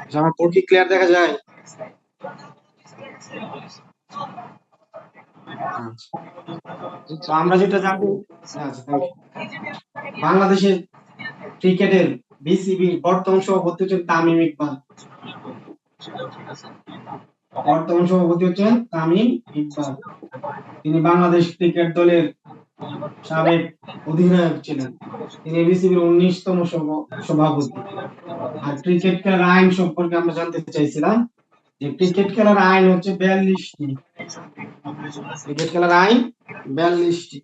আচ্ছা, আমার বোর্ড কি ক্লিয়ার দেখা যায়? আচ্ছা, তো আমরা যেটা জানি, আচ্ছা thank you। বাংলাদেশের ক্রিকেটের বিসিবি বর্তমান সভাপতি হচ্ছেন তামিম ইকবাল। বর্তমান সভাপতি হচ্ছেন তামিম ইকবাল। তিনি বাংলাদেশ ক্রিকেট দলের সাবেক অধিনায়ক ছিলেন। তিনি বিসিবির 19তম সভাপতি। আর ক্রিকেট খেলার আইন সম্পর্কে আমরা জানতে চাইছিলাম যে ক্রিকেট খেলার আইন হচ্ছে 42টি। ক্রিকেট খেলার আইন 42টি।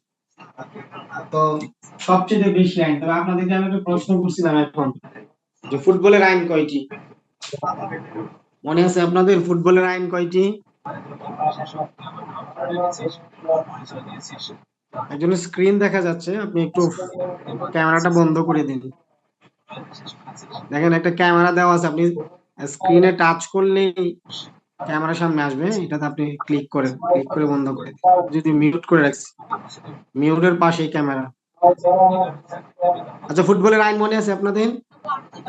তো সবচেয়ে বেশি আইন, তবে আপনাদেরকে আমি একটা প্রশ্ন করছিলাম এখন যে ফুটবলের আইন কয়টি? মনে আছে আপনাদের ফুটবলের আইন কয়টি? একজনের স্ক্রিন দেখা যাচ্ছে, আপনি একটু ক্যামেরাটা বন্ধ করে দিন। দেখেন একটা ক্যামেরা দেওয়া আছে, আপনি স্ক্রিনে টাচ করলেই ক্যামেরার সামনে আসবে, এটাতে আপনি ক্লিক করে বন্ধ করে দিন। যদি মিউট করে রাখছি, মিউটের পাশেই ক্যামেরা। আচ্ছা, ফুটবলের আইন মনে আছে আপনাদের?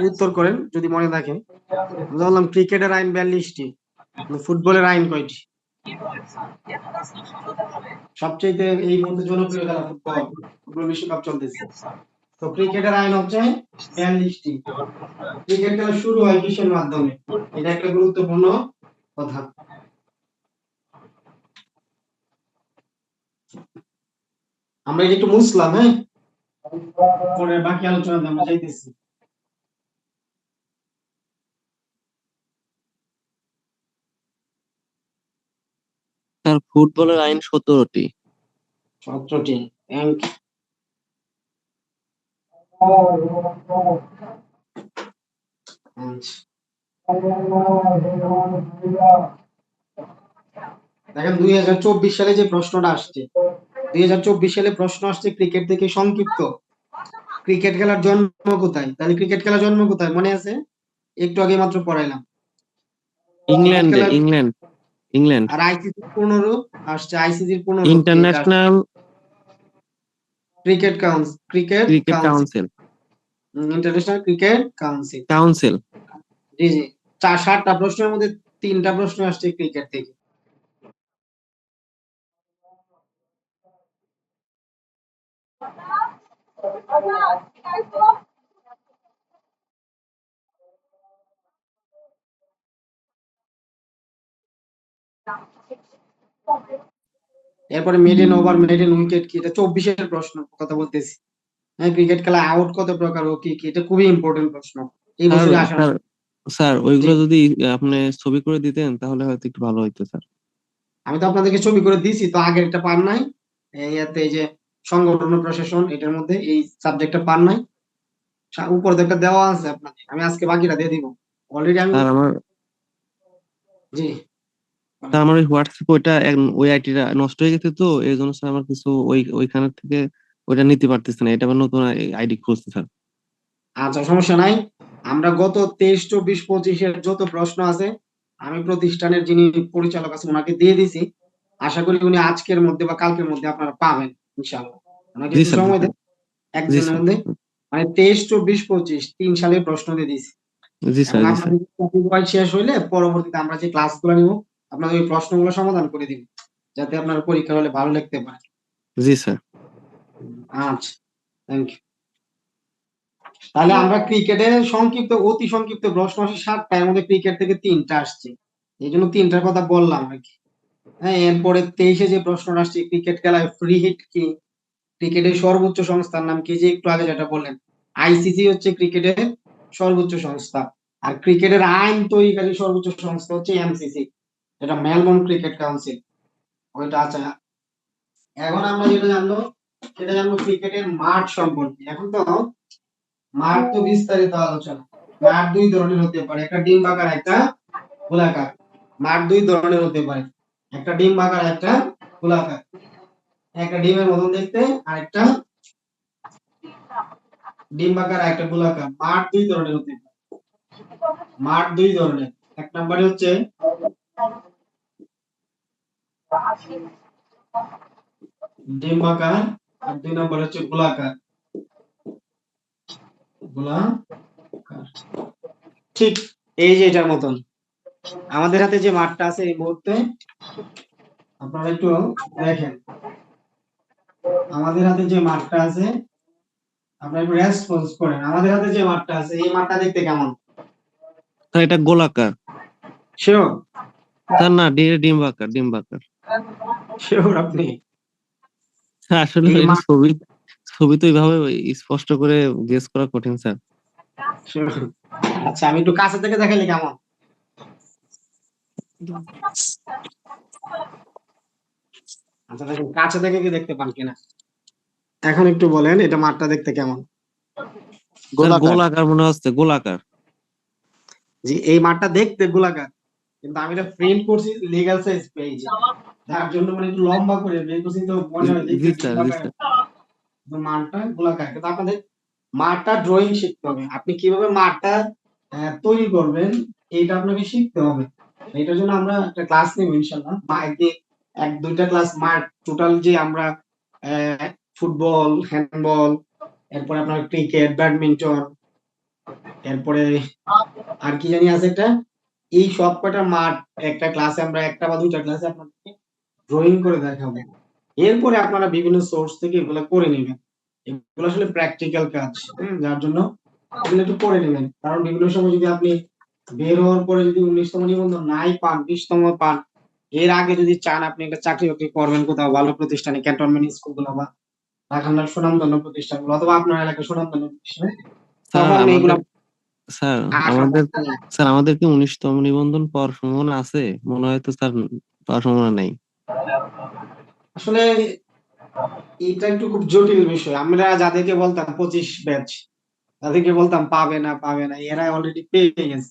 উত্তর করেন যদি মনে থাকে। আমরা বললাম ক্রিকেটের আইন 42টি, ফুটবলের আইন কয়টি? সবচেয়ে এই মুহূর্তে জনপ্রিয় খেলা ফুটবল, ফুটবল বিশ্বকাপ চলতেছে। তো ক্রিকেটের আইন হচ্ছে 42টি। ক্রিকেট খেলা শুরু হয় কিসের মাধ্যমে? এটা একটা গুরুত্বপূর্ণ কথা। আমরা একটু মুসলাম, হ্যাঁ, পরে বাকি আলোচনাতে আমরা যাইতেছি। স্যার ফুটবলের আইন 17টি। 17টি। থ্যাংক দেখেন 2024 সালে যে প্রশ্নটা আসছে, 2024 সালে প্রশ্ন আসছে ক্রিকেট থেকে সংক্ষিপ্ত ক্রিকেট খেলার জন্ম কোথায়? তাহলে ক্রিকেট খেলার জন্ম কোথায় মনে আছে? একটু আগে মাত্র পড়াইলাম। ইংল্যান্ডে, ইংল্যান্ড, ইংল্যান্ড। আর আইসিসির পূর্ণরূপ আসছে, আইসিসির পূর্ণরূপ international cricket council, cricket council. International cricket council. Council. জি জি। 7টা প্রশ্নের মধ্যে 3টা প্রশ্ন আসছে ক্রিকেট থেকে। এরপরে মেডেন ওভার, মেডেন উইকেট কি? এটা 24-এর প্রশ্ন কথা বলতেছি। হ্যাঁ, ক্রিকেট খেলা আউট কত প্রকার ও কি কি? এটা খুবই ইম্পর্টেন্ট প্রশ্ন এই বছরে আসা। স্যার ওইগুলো যদি আপনি ছবি করে দিতেন তাহলে হয়তো একটু ভালো হইতো স্যার। আমি তো আপনাদেরকে ছবি করে দিয়েছি, তো আগের একটা পান নাই। এই যে সংগঠন ও প্রশাসন, এটার মধ্যে এই সাবজেক্টটা পান নাই। উপরে তো একটা দেওয়া আছে আপনাদের, আমি আজকে বাকিটা দিয়ে দিব। অলরেডি আমি, স্যার আমার জি স্যার আমার ওই হোয়াটসঅ্যাপ ওই আইডিটা নষ্ট হয়ে গেছে, তো এই জন্য স্যার আমার কিছু ওইখান থেকে ওইটা নিতে পারতেছে না। এটা আবার নতুন আইডি খুলছে স্যার। আচ্ছা, সমস্যা নাই। আমরা গত 23, 24, 25-এর যত প্রশ্ন আছে আমি প্রতিষ্ঠানের যিনি পরিচালক আছে ওনাকে দিয়ে দিছি। আশা করি উনি আজকের মধ্যে বা কালকের মধ্যে আপনারা পাবেন ইনশাআল্লাহ। ওনাকে জি একটু স্যার, জি সময় স্যার, দেন, জি একদিনের স্যার, মধ্যে। মানে 23, 24, 25 3 সালের প্রশ্ন দিয়ে দিয়েছি। জি এবং স্যার, জি স্যার, আপনাদের টপিক ওয়াইজ শেষ হইলে পরবর্তীতে আমরা যে ক্লাসগুলো নিব আপনাদের ওই প্রশ্নগুলো সমাধান করে দিব, যাতে আপনার পরীক্ষা হলে ভালো লিখতে পারে। জি স্যার। আচ্ছা, থ্যাংক ইউ। তাহলে আমরা ক্রিকেটের সংক্ষিপ্ত, অতি সংক্ষিপ্ত প্রশ্ন আসে 7টা, এর মধ্যে ক্রিকেট থেকে 3টা আসছে, এই জন্য 3টার কথা বললাম আর কি। হ্যাঁ, এরপরে 23-এ যে প্রশ্নটা আসছে ক্রিকেট খেলায় ফ্রি হিট কি? ক্রিকেটের সর্বোচ্চ সংস্থার নাম কি? যে একটু আগে যেটা বললেন, আইসিসি হচ্ছে ক্রিকেটের সর্বোচ্চ সংস্থা। আর ক্রিকেটের আইন তৈরিকারী সর্বোচ্চ সংস্থা হচ্ছে এমসিসি, যেটা মেলবোর্ন ক্রিকেট কাউন্সিল, ওইটা আছে। এখন আমরা যেটা জানবো সেটা জানবো ক্রিকেটের মাঠ সম্পর্কে। এখন তো মাঠ তো বিস্তারিত আলোচনা। মাঠ দুই ধরনের হতে পারে, একটা ডিম্বাকার, একটা গোলাকার। মাঠ দুই ধরনের হতে পারে, একটা ডিম্বাকার, একটা গোলাকার। একটা ডিমের মতন দেখতে, আর একটা ডিম্বাকার, একটা গোলাকার। মাঠ দুই ধরনের হতে পারে, মাঠ দুই ধরনের। এক নম্বরে হচ্ছে ডিম্বাকার, আর 2 নম্বর হচ্ছে গোলাকার। গোলাকার, ঠিক এই যে এটার মতন। আমাদের হাতে যে মাঠটা আছে এই মুহূর্তে আপনারা একটু দেখেন, আমাদের হাতে যে মাঠটা আছে আপনারা একটু রেসপন্স করেন। আমাদের হাতে যে মাঠটা আছে এই মাঠটা দেখতে কেমন? স্যার এটা গোলাকার। শিওর? স্যার না, ডিম্বাকার, ডিম্বাকার। শিওর আপনি? স্যার আসলে এই এটা মাঠ ছবি, ছবি তো এইভাবে স্পষ্ট করে গেস করা কঠিন স্যার। শিওর? আচ্ছা আমি একটু কাছে থেকে দেখাইলে কেমন? আচ্ছা দেখেন কাছে থেকে কি দেখতে পান কিনা? এখন একটু বলেন এটা মাঠটা দেখতে কেমন? স্যার গোলাকার। গোলাকার মনে হচ্ছে, গোলাকার। জি এই মাঠটা দেখতে গোলাকার, কিন্তু আমি এটা প্রিন্ট করছি লিগ্যাল সাইজ পেজে, যার জন্য মানে একটু লম্বা করে বের করছি তো মনে হয় দেখতে জি স্যার, জি ডিম্বাকার, স্যার। কিন্তু মাঠটা গোলাকার। কিন্তু আপনাদের মাঠটা ড্রয়িং শিখতে হবে, আপনি কিভাবে মাঠটা তৈরি করবেন এইটা আপনাকে শিখতে হবে। এটার জন্য আমরা একটা ক্লাস নেব ইনশাআল্লাহ। একদিন 1-2টা ক্লাস মাঠ টোটাল যে আমরা ফুটবল, হ্যান্ডবল, এরপরে আপনার ক্রিকেট, ব্যাডমিন্টন, এরপরে আর কি জানি আছে একটা, এই সব কয়টা মাঠ একটা ক্লাসে আমরা 1টা বা 2টা ক্লাসে আপনাদেরকে ড্রয়িং করে দেখাবো। এরপরে আপনারা বিভিন্ন সোর্স থেকে এগুলো করে নেবেন। এগুলো আসলে প্র্যাকটিক্যাল কাজ, যার জন্য এগুলো একটু করে নেবেন। কারণ বিভিন্ন সময় যদি আপনি বের হওয়ার পরে যদি 19তম নিবন্ধন নাই পান, 20তম পান, এর আগে যদি চান আপনি একটা চাকরি-বাকরি করবেন কোথাও ভালো প্রতিষ্ঠানে, ক্যান্টনমেন্ট স্কুলগুলো বা ঢাকার সুনামধন্য প্রতিষ্ঠানগুলো অথবা আপনার এলাকার সুনামধন্য প্রতিষ্ঠানে, স্যার তখন এইগুলা আমাদের, স্যার আশা আমাদের, করতে হবে। স্যার আমাদের কি 19তম নিবন্ধন পাওয়ার সম্ভাবনা আছে? মনে হয় তো স্যার পাওয়ার সম্ভাবনা নাই। আসলে এটা একটু খুব জটিল বিষয়। আমরা যাদেরকে বলতাম 25 ব্যাচ, তাদেরকে বলতাম পাবে না পাবে না, এরা অলরেডি পেয়ে গেছে।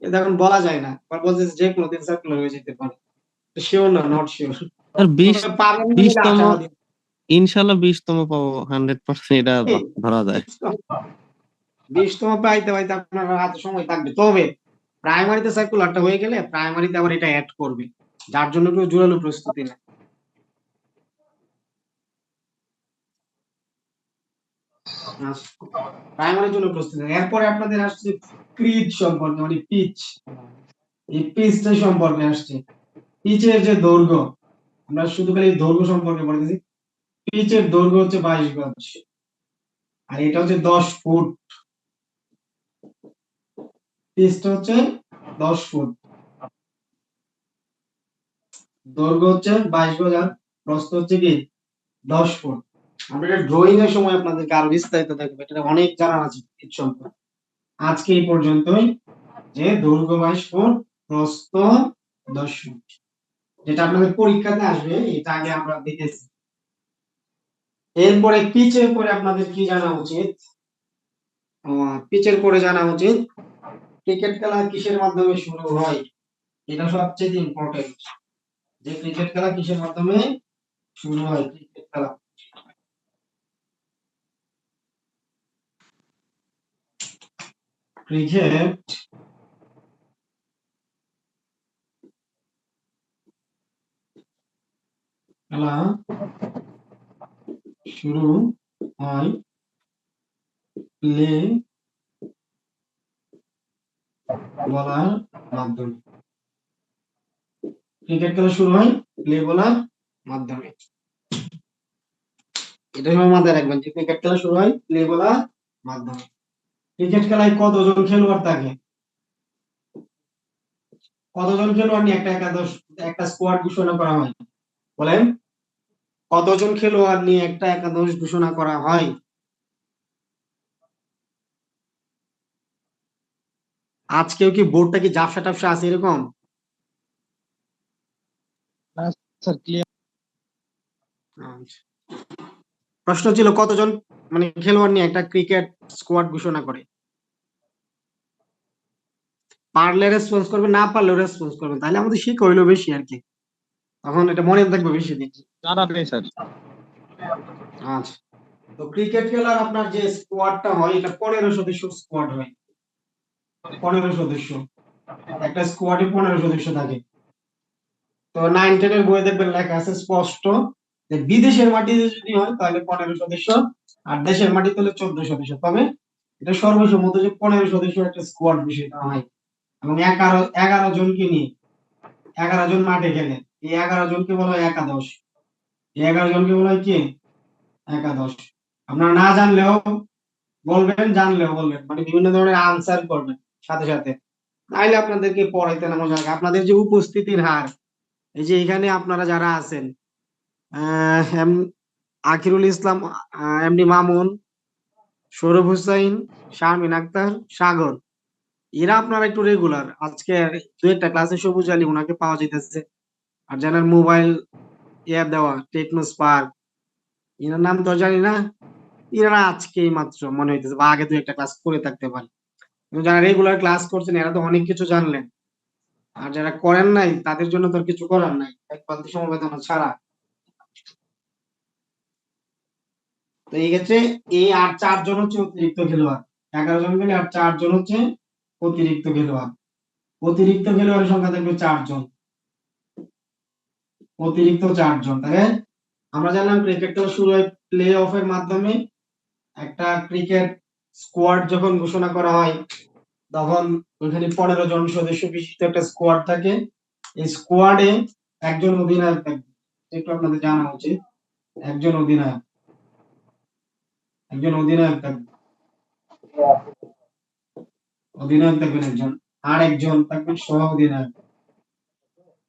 এটা এখন বলা যায় না, আবার বলতেছে যে কোনো দিন সার্কুলার হয়ে যেতে পারে। শিওর না, নট শিওর। স্যার তবে পাবেন না বলে 20তম, আশাবাদী। ইনশাল্লাহ 20তম পাবো, 100% এটা ধরা যায়। 20তম পাইতে পাইতে আপনার হাতে সময় থাকবে। তবে প্রাইমারিতে সার্কুলারটা হয়ে গেলে প্রাইমারিতে আবার এটা এড করবে, যার জন্য কেউ জোরালো প্রস্তুতি নেয়। প্রাইমারির জন্য প্রস্তুতি নেয়। এরপরে আপনাদের আসছে ক্রিজ সম্পর্কে, মানে পিচ। এই পিচটা সম্পর্কে আসছে। পিচের যে দৈর্ঘ্য, আমরা শুধু খালি দৈর্ঘ্য সম্পর্কে বলতেছি। পিচের দৈর্ঘ্য হচ্ছে 22 গজ, আর এটা হচ্ছে 10 ফুট। পিচটা হচ্ছে 10 ফুট, দৈর্ঘ্য হচ্ছে 22 গজ, আর প্রস্থ হচ্ছে কি 10 ফুট। আমরা এটা ড্রয়িং এর সময় আপনাদেরকে আরো বিস্তারিত দেখবো, এটা অনেক জানার আছে পিচ সম্পর্কে। আজকে এই পর্যন্তই, যে দৈর্ঘ্য 22 ফুট, প্রস্থ 10 ফুট, যেটা আপনাদের পরীক্ষাতে আসবে এটা আগে আমরা দেখেছি। এরপরে পিচের পরে আপনাদের কি জানা উচিত? পিচের পরে জানা উচিত ক্রিকেট খেলা কিসের মাধ্যমে শুরু হয়। এটা সবচেয়ে ইম্পর্টেন্ট, যে ক্রিকেট খেলা কিসের মাধ্যমে শুরু হয়। ক্রিকেট খেলা, ক্রিকেট খেলা শুরু হয় প্লে বলার মাধ্যমে। ক্রিকেট খেলা শুরু হয় প্লে বলার মাধ্যমে। এটা সবাই মাথায় রাখবেন যে ক্রিকেট খেলা শুরু হয় প্লে বলার মাধ্যমে। ক্রিকেট খেলায় কতজন খেলোয়াড় থাকে? কতজন খেলোয়াড় নিয়ে একটা একাদশ, একটা স্কোয়াড ঘোষণা করা হয়? বলেন, কতজন খেলোয়াড় নিয়ে একটা একাদশ ঘোষণা করা হয়? আজকেও কি বোর্ডটা কি ঝাপসা টাপসা আছে এরকম? আচ্ছা। প্রশ্ন ছিল কতজন মানে খেলোয়াড় নিয়ে একটা ক্রিকেট স্কোয়াড ঘোষণা করে? পারলে রেসপন্স করবে, না পারলেও রেসপন্স করবে, তাহলে আমাদের শিক্ষা হইলো বেশি আর কি, তখন এটা মনে থাকবে বেশি দিন। জানা নেই স্যার। আচ্ছা, তো ক্রিকেট খেলার আপনার যে স্কোয়াডটা হয় এটা 15 সদস্য স্কোয়াড হয়। 15 সদস্য, একটা স্কোয়াডে 15 সদস্য থাকে। তো 9-10 এর বইয়ে দেখবেন লেখা আছে স্পষ্ট যে বিদেশের মাটিতে যদি হয় তাহলে 15 সদস্য, আর দেশের মাটিতে হলে 14 সদস্য। তবে এটা সর্বসম্মত যে 15 সদস্য একটা স্কোয়াড বিষয়টা হয়, এবং 11 জনকে নিয়ে 11 জন মাঠে খেলে। এই 11 জনকে বলা হয় একাদশ। এই 11 জনকে বলা হয় কি? একাদশ। আপনারা না জানলেও বলবেন, জানলেও বলবেন, মানে বিভিন্ন ধরনের আনসার করবেন সাথে সাথে। তাইলে আপনাদেরকে পড়াইতে না মজা লাগে। আপনাদের যে উপস্থিতির হার, এই যে এখানে আপনারা যারা আছেন, আকিরুল ইসলাম, এমডি মামুন, সৌরভ হুসাইন, শারমিন আক্তার, সাগর, এরা আপনারা একটু রেগুলার। আজকে দু একটা ক্লাসে সবুজ আলী ওনাকে পাওয়া যাইতেছে। আর যারা মোবাইল দেওয়া টেকনো স্পার্ক, এনার নাম তো জানি না, এরা আজকেই মাত্র মনে হইতেছে, বা আগে দু একটা ক্লাস করে থাকতে পারে। কিন্তু যারা রেগুলার ক্লাস করছেন এরা তো অনেক কিছু জানলেন, আর যারা করেন নাই তাদের জন্য তো আর কিছু করার নাই, একমাত্র সমবেদনা ছাড়া। তো এই ক্ষেত্রে এই আর 4 জন হচ্ছে অতিরিক্ত খেলোয়াড়। 11 জন মিলে আর 4 জন হচ্ছে অতিরিক্ত খেলোয়াড়। অতিরিক্ত খেলোয়াড়ের সংখ্যা থাকবে 4 জন। অতিরিক্ত 4 জন। তাহলে আমরা জানলাম ক্রিকেটটা শুরু হয় প্লে অফের মাধ্যমে। একটা ক্রিকেট স্কোয়াড যখন ঘোষণা করা হয় তখন ওইখানে 15 জন সদস্য বিশিষ্ট একটা স্কোয়াড থাকে। এই স্কোয়াডে একজন অধিনায়ক থাকবে, একটু আপনাদের জানা উচিত। একজন অধিনায়ক, একজন অধিনায়ক থাকবে, অধিনায়ক থাকবেন একজন, আর একজন থাকবেন সহ অধিনায়ক,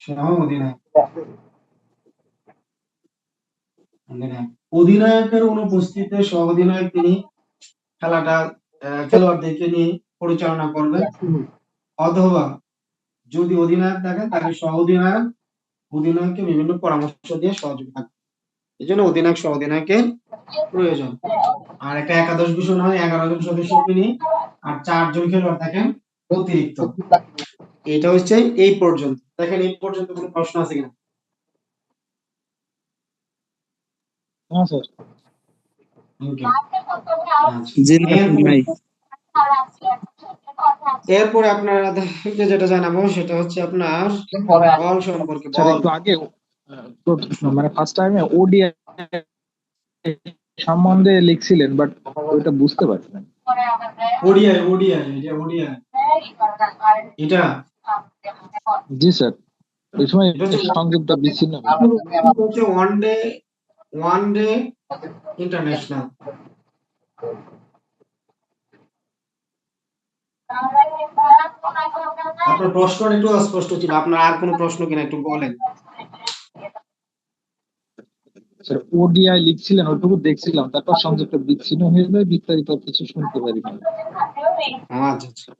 সহ অধিনায়ক। অধিনায়ক, অধিনায়কের অনুপস্থিতিতে সহ অধিনায়ক তিনি খেলাটা খেলোয়াড়দেরকে নিয়ে পরিচালনা করবেন। অথবা যদি অধিনায়ক থাকেন তাহলে সহ অধিনায়ক অধিনায়ককে বিভিন্ন পরামর্শ দিয়ে সহযোগিতা করবে। এই জন্য অধিনায়ক সহ অধিনায়কের প্রয়োজন। আর একটা একাদশ ঘোষণা হয় 11 জন সদস্যকে নিয়ে, আর 4 জন খেলোয়াড় থাকেন অতিরিক্ত। এটা হচ্ছে এই পর্যন্ত। দেখেন এই পর্যন্ত কোনো প্রশ্ন আছে কিনা? হ্যাঁ স্যার। ওকে। জি না, নাই। এরপরে আপনারা যেটা জানাবো সেটা হচ্ছে আপনার বল সম্পর্কে। স্যার বল একটু আগে মানে ফার্স্ট টাইমে ওডিআই সম্বন্ধে লিখছিলেন, বাট ওইটা বুঝতে পারছি না। ওডিআই, ওডিআই, এটা ওডিআই, এটা জি স্যার, ওই সময় এটা হচ্ছে সংযোগটা বিচ্ছিন্ন হচ্ছে ওয়ান ডে ইন্টারন্যাশনাল। আপনার প্রশ্নটা একটু অস্পষ্ট ছিল, আপনার আর কোনো প্রশ্ন কিনা একটু বলেন। স্যার ওডিআই লিখছিলেন, ওইটুকু দেখছিলাম, তারপর সংযোগটা বিচ্ছিন্ন হয়ে যায়, বিস্তারিত কিছু শুনতে পারি না। আচ্ছা আচ্ছা।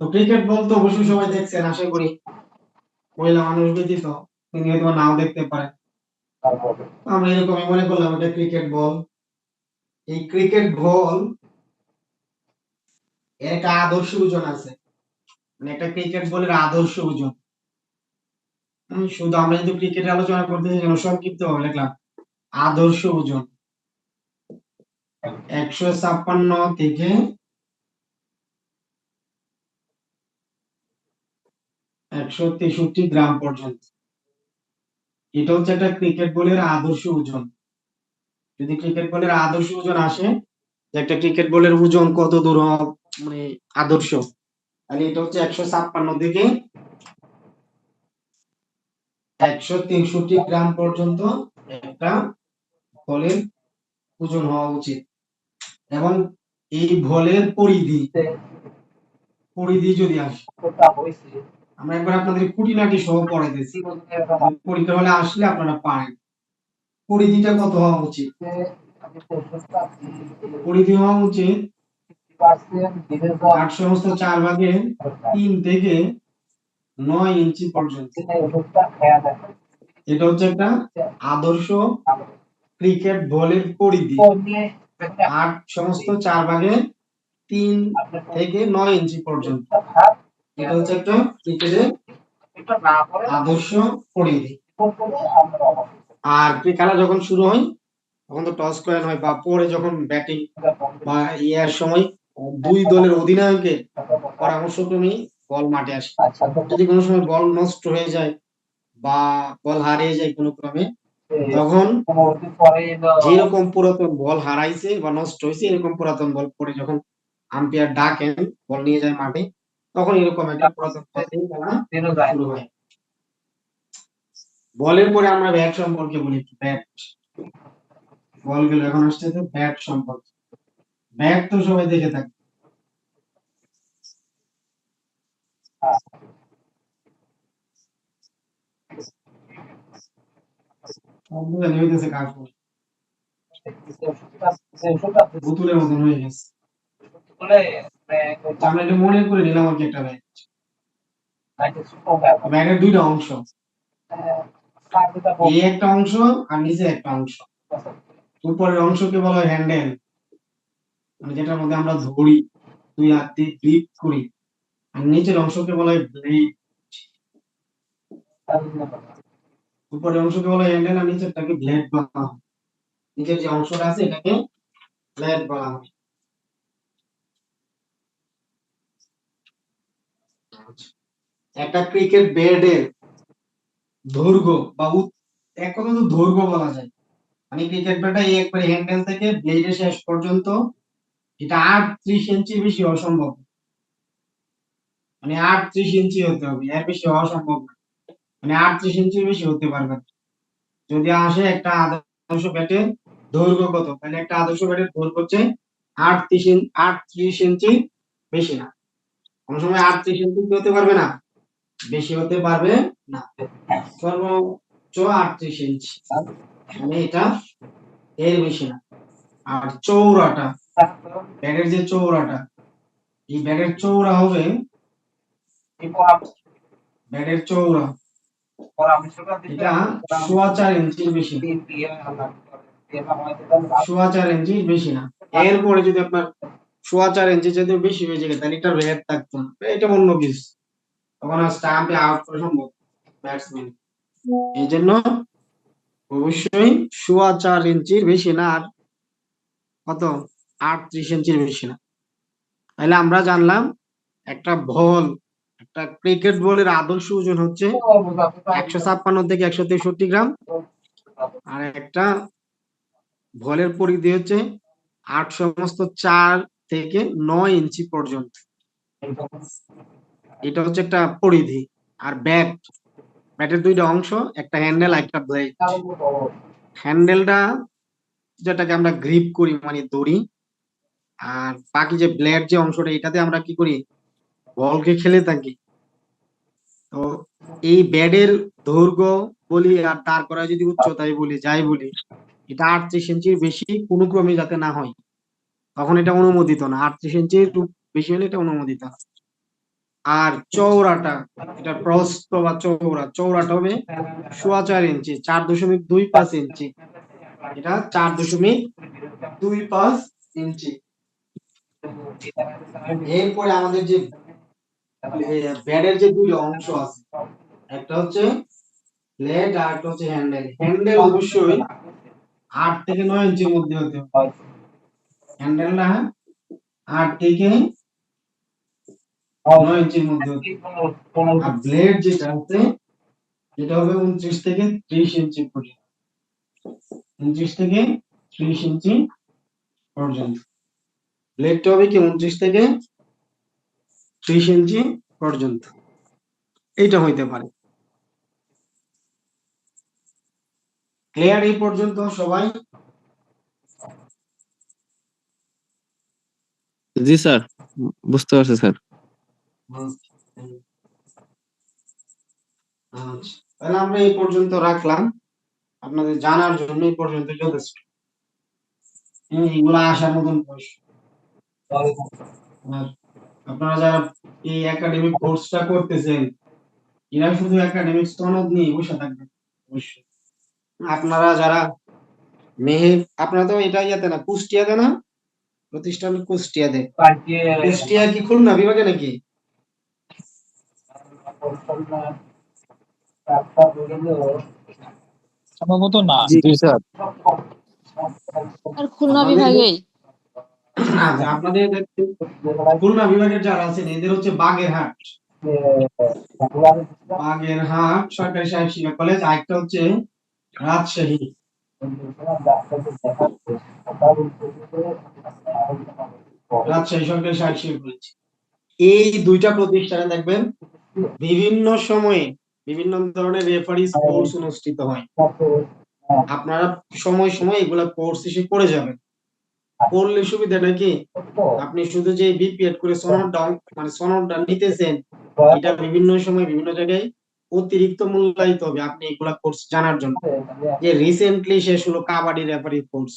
তো ক্রিকেট বল তো অবশ্যই সবাই দেখছেন আশা করি। মহিলা মানুষ ব্যতীত তিনি হয়তো নাও দেখতে পারেন। আমরা এরকমই মনে করলাম এটা ক্রিকেট বল। এই ক্রিকেট বল এর একটা আদর্শ ওজন আছে, মানে একটা ক্রিকেট বলের আদর্শ ওজন। শুধু আমরা যদি ক্রিকেটের আলোচনা করতেছি কেন, সংক্ষিপ্ত ভাবে লিখলাম আদর্শ ওজন 156 থেকে 163 গ্রাম পর্যন্ত। এটা হচ্ছে একটা ক্রিকেট বলের আদর্শ ওজন। যদি ক্রিকেট বলের আদর্শ ওজন আসে, যে একটা ক্রিকেট বলের ওজন কত দূর মানে আদর্শ, তাহলে এটা হচ্ছে 156 থেকে 163 গ্রাম পর্যন্ত একটা বলের ওজন হওয়া উচিত। এবং এই বলের পরিধি যদি আসে, আমরা একবার আপনাদের খুঁটিনাটি সহ পড়াইতেছি, পরীক্ষা হলে আসলে আপনারা পারেন। পরিধিটা কত হওয়া উচিত? পরিধি হওয়া উচিত 8 সমস্ত 4 ভাগে 3 থেকে 9 ইঞ্চি পর্যন্ত। এটা হচ্ছে একটা আদর্শ ক্রিকেট বলের পরিধি, 8 সমস্ত 4 ভাগে 3 থেকে 9 ইঞ্চি পর্যন্ত। এটা হচ্ছে একটা ক্রিকেটের আদর্শ পরিধি। আর খেলা যখন শুরু হয় তখন তো টস কয়েন হয়, বা পরে যখন ব্যাটিং বা ইয়ার সময় দুই দলের অধিনায়কের পরামর্শক্রমে বল মাঠে আসে। যদি কোনো সময় বল নষ্ট হয়ে যায় বা বল হারিয়ে যায় কোনো ক্রমে, তখন যেরকম পুরাতন বল হারাইছে বা নষ্ট হয়েছে এরকম পুরাতন বল পরে যখন আম্পায়ার ডাকেন বল নিয়ে যায় মাঠে, তখন এরকম একটা পুরাতন বল দিয়ে খেলা শুরু হয়। বলের পরে আমরা ব্যাট সম্পর্কে বলি। ব্যাট বলগুলো এখন আসছে তো ব্যাট সম্পর্কে। ব্যাট তো সবাই দেখে থাকে। সবগুলো হইতেছে কাগজ বোতলের মতন হয়ে গেছে। আমরা এটা মনে করে নিলাম আর কি একটা ব্যাট। ব্যাটের দুইটা অংশ, এই একটা অংশ আর নিচে একটা অংশ। উপরের অংশকে বলা হয় হ্যান্ডেল, মানে যেটার মধ্যে আমরা ধরি, দুই হাত দিয়ে গ্রিপ করি। আর নিচের অংশকে বলা হয় ব্লেড। উপরের অংশকে বলা হয় হ্যান্ডেল আর নিচেরটাকে ব্লেড বলা হয়। নিচের যে অংশটা আছে এটাকে ব্লেড বলা হয়। একটা ক্রিকেট ব্যাটের দৈর্ঘ্য বা এক কথা তো দৈর্ঘ্য বলা যায়, মানে ক্রিকেট ব্যাটটা এই একবারে হ্যান্ডেল থেকে ব্লেডের শেষ পর্যন্ত এটা 38 ইঞ্চির বেশি অসম্ভব। মানে 38 ইঞ্চি হতে হবে, এর বেশি হওয়া সম্ভব না। মানে 38 ইঞ্চির বেশি হতে পারবে না। যদি আসে একটা আদর্শ ব্যাটের দৈর্ঘ্য কত, তাহলে একটা আদর্শ ব্যাটের দৈর্ঘ্য হচ্ছে 38 ইঞ্চি বেশি না। কোন সময় 38 ইঞ্চি কি হতে পারবে না, বেশি হতে পারবে না। সর্বোচ্চ 38 ইঞ্চি, মানে এটা এর বেশি না। আর চৌড়াটা, ব্যাটের যে চৌড়াটা, এই ব্যাটের চৌড়া হবে, ব্যাটের চৌড়া এটা 4.25 ইঞ্চির বেশি না। 4.25 ইঞ্চির বেশি না। এরপরে যদি আপনার 4.25 ইঞ্চি যদি বেশি হয়ে যায় তাহলে এটা রেড থাকতো না, এটা অন্য কিছু, তখন আর স্টাম্পে আউট করা সম্ভব ব্যাটসম্যান। এই জন্য অবশ্যই 4.25 ইঞ্চির বেশি না, আর কত 38 ইঞ্চির বেশি না। তাহলে আমরা জানলাম একটা বল, একটা ক্রিকেট বলের আদর্শ ওজন হচ্ছে 156 থেকে 163 গ্রাম, আর একটা বলের পরিধি হচ্ছে 4 থেকে 9 ইঞ্চি পর্যন্ত। এটা হচ্ছে একটা পরিধি। আর ব্যাটের দুইটা অংশ, একটা হ্যান্ডেল আর একটা ব্লেড। হ্যান্ডেলটা যেটাকে আমরা গ্রিপ করি মানে দড়ি, আর বাকি যে ব্লেড যে অংশটা এটাতে আমরা কি করি, বলকে খেলে থাকি। তো এই ব্যাটের দৈর্ঘ্য বলি আর তার করা যদি উচ্চতায় বলি, যাই বলি, এটা 38 ইঞ্চির বেশি কোনো ক্রমে যাতে না হয়, তখন এটা অনুমোদিত না। 38 ইঞ্চির বেশি হলে এটা অনুমোদিত না। আর চৌড়াটা, এটা প্রস্থ বা চৌড়াটা হবে 4.25 ইঞ্চি, 4.25 ইঞ্চি। এটা 4.25 ইঞ্চি। এরপরে আমাদের যে ব্যাটের যে দুই অংশ আছে, একটা হচ্ছে ব্লেড আর একটা হচ্ছে হ্যান্ডেল। হ্যান্ডেল অবশ্যই 8 থেকে 9 ইঞ্চির মধ্যে হতে হবে। হ্যান্ডেলটা 8 থেকে 9 ইঞ্চির মধ্যে হতে হবে। আর ব্লেড যেটা আছে এটা হবে 29 থেকে 30 ইঞ্চি পর্যন্ত। 29 থেকে 30 ইঞ্চি পর্যন্ত ব্লেডটা হবে কি 29 থেকে 30 ইঞ্চি পর্যন্ত, এইটা হইতে পারে। ক্লিয়ার এই পর্যন্ত সবাই? জি স্যার, বুঝতে পারছি স্যার। আচ্ছা, তাহলে আমরা এই পর্যন্ত রাখলাম, আপনাদের জানার জন্য এই পর্যন্ত যথেষ্ট। এগুলো আসার মতন প্রশ্ন। আর আপনারা যারা এই একাডেমিক কোর্সটা করতেছেন, এরা শুধু একাডেমিক সনদ নিয়ে বসে থাকবেন অবশ্যই। আপনারা যারা আপনারা তো এটা ইয়াতে না, কুষ্টিয়াতে না, প্রতিষ্ঠান কুষ্টিয়াতে। কুষ্টিয়া কি খুলনা বিভাগে নাকি? সম্ভবত না। জি স্যার। আর খুলনা আপনাদের বিভাগেই। আচ্ছা, আপনাদের খুলনা বিভাগের যারা আছেন এদের হচ্ছে বাগেরহাট, বাগেরহাট সরকারি সাহেব শিক্ষা কলেজ, আরেকটা হচ্ছে রাজশাহী। রাজশাহী সরকারি সাহেব শিক্ষা কলেজ। এই দুইটা প্রতিষ্ঠানে দেখবেন বিভিন্ন সময়ে বিভিন্ন ধরনের রেফারিজ কোর্স অনুষ্ঠিত হয়। আপনারা সময় সময় এগুলা কোর্স এসে করে যাবেন। করলে সুবিধাটা কি, আপনি শুধু যে বিপিএড করে সনদটা মানে সনদটা নিতেছেন, এটা বিভিন্ন সময় বিভিন্ন জায়গায় অতিরিক্ত মূল্যায়িত হবে আপনি এগুলা কোর্স জানার জন্য। যে রিসেন্টলি শেষ হলো কাবাডি রেফারি কোর্স,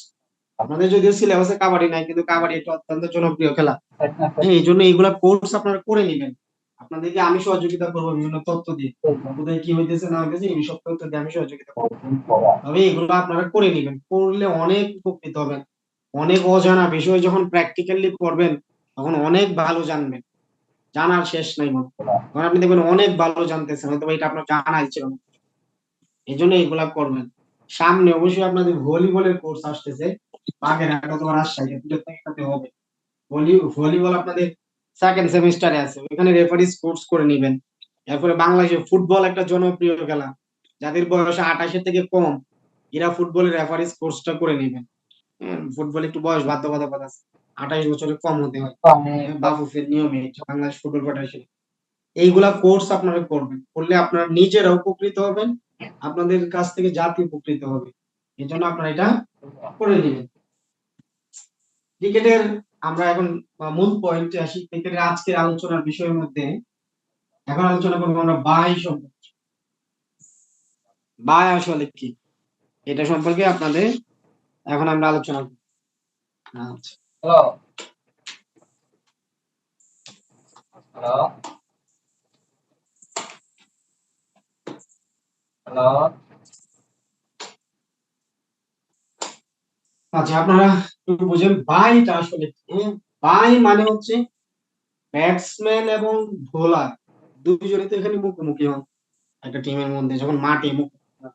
আপনাদের যদিও সিলেবাসে কাবাডি নাই, কিন্তু কাবাডি একটা অত্যন্ত জনপ্রিয় খেলা। এই জন্য এইগুলা কোর্স আপনারা করে নেবেন। আপনাদেরকে আমি সহযোগিতা করবো বিভিন্ন তথ্য দিয়ে, কোথায় কি হইতেছে না হইতেছে এই সব তথ্য দিয়ে আমি সহযোগিতা করবো। তবে এগুলো আপনারা করে নেবেন, করলে অনেক উপকৃত হবেন। অনেক অজানা বিষয় যখন প্র্যাকটিক্যালি করবেন তখন অনেক ভালো জানবেন, জানার শেষ নাই মনে। তখন আপনি দেখবেন অনেক ভালো জানতেছেন, হয়তো এটা আপনার জানাই ছিল না। এই জন্য এগুলা করবেন। সামনে অবশ্যই আপনাদের ভলিবলের কোর্স আসতেছে, বাগেরহাট অথবা রাজশাহী দুটোর থেকে একটাতে হবে। ভলিবল আপনাদের সেকেন্ড সেমিস্টারে আছে, ওখানে রেফারিজ কোর্স করে নেবেন। এরপরে বাংলাদেশে ফুটবল একটা জনপ্রিয় খেলা, যাদের বয়স 28 থেকে কম এরা ফুটবলের রেফারিজ কোর্সটা করে নেবেন। ফুটবল একটু বয়স বাধ্যবাধকতা আছে, 28 বছরের কম হতে হয় বাফুফের নিয়মে বাংলাদেশ ফুটবল ফেডারেশন। এইগুলা কোর্স আপনারা করবেন, করলে আপনারা নিজেরা উপকৃত হবেন, আপনাদের কাছ থেকে জাতি উপকৃত হবে। এই জন্য আপনারা এটা করে নেবেন। ক্রিকেটের আমরা এখন মূল পয়েন্টে আসি। ক্রিকেটের আজকের আলোচনার বিষয়ের মধ্যে এখন আলোচনা করবো আমরা বাই সম্পর্কে। বাই আসলে কি, এটা সম্পর্কে আপনাদের এখন আমরা আলোচনা করব। আচ্ছা, আচ্ছা আপনারা একটু বুঝেন বাইটা আসলে কি। বাই মানে হচ্ছে ব্যাটসম্যান এবং বোলার দুইজনই তো এখানে মুখোমুখি হন একটা টিমের মধ্যে, যখন মাঠে মুখোমুখি হন,